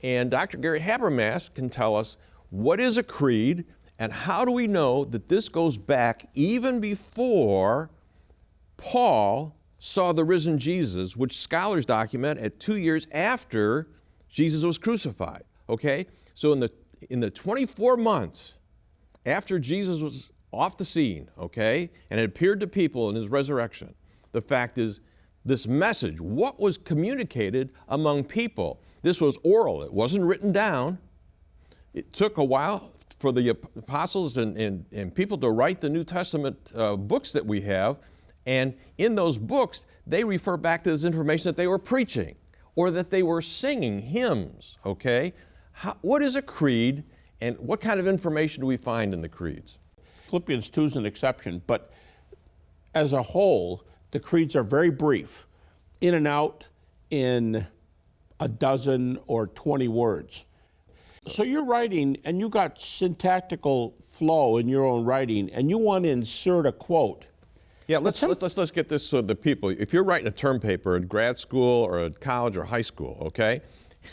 And Dr. Gary Habermas can tell us what is a creed and how do we know that this goes back even before Paul saw the risen Jesus, which scholars document at 2 years after Jesus was crucified, okay? So in the 24 months after Jesus was off the scene, okay, and it appeared to people in his resurrection, the fact is this message, what was communicated among people, this was oral, it wasn't written down. It took a while for the apostles and people to write the New Testament books that we have, and in those books, they refer back to this information that they were preaching or that they were singing hymns, okay? What is a creed, and what kind of information do we find in the creeds? Philippians 2 is an exception, but as a whole, the creeds are very brief, in and out in a dozen or 20 words. So you're writing, and you got syntactical flow in your own writing, and you want to insert a quote. Yeah, let's get this so the people, if you're writing a term paper at grad school or at college or high school, okay,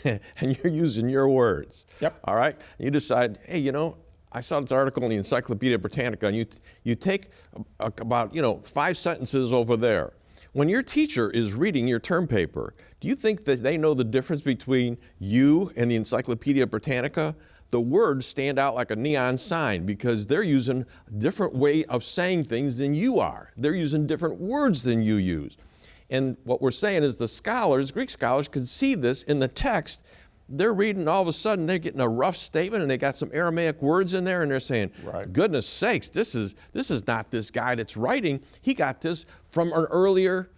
and you're using your words, yep. All right, you decide, hey, you know, I saw this article in the Encyclopedia Britannica, and you take about, 5 sentences over there. When your teacher is reading your term paper, do you think that they know the difference between you and the Encyclopedia Britannica? The words stand out like a neon sign because they're using a different way of saying things than you are. They're using different words than you use. And what we're saying is the scholars, Greek scholars, could see this in the text. They're reading, all of a sudden, they're getting a rough statement, and they got some Aramaic words in there, and they're saying, right. Goodness sakes, this is not this guy that's writing. He got this from an earlier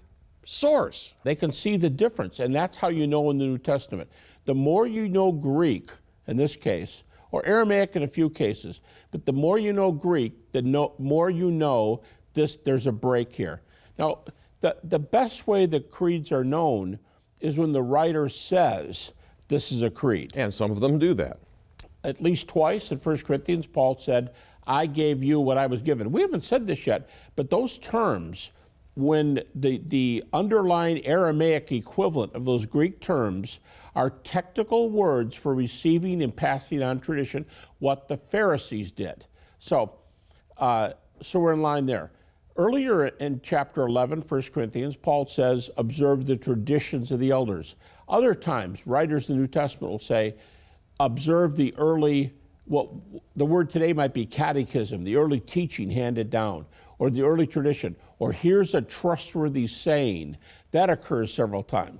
source. They can see the difference, and that's how you know in the New Testament. The more you know Greek, in this case, or Aramaic in a few cases, but the more you know Greek, the more you know there's a break here. Now, the best way the creeds are known is when the writer says, this is a creed. And some of them do that. At least twice in 1 Corinthians, Paul said, I gave you what I was given. We haven't said this yet, but those terms, when the underlying Aramaic equivalent of those Greek terms are technical words for receiving and passing on tradition, what the Pharisees did. So we're in line there. Earlier in chapter 11, 1 Corinthians, Paul says, observe the traditions of the elders. Other times, writers in the New Testament will say, observe the early, what the word today might be catechism, the early teaching handed down, or the early tradition, or here's a trustworthy saying. That occurs several times.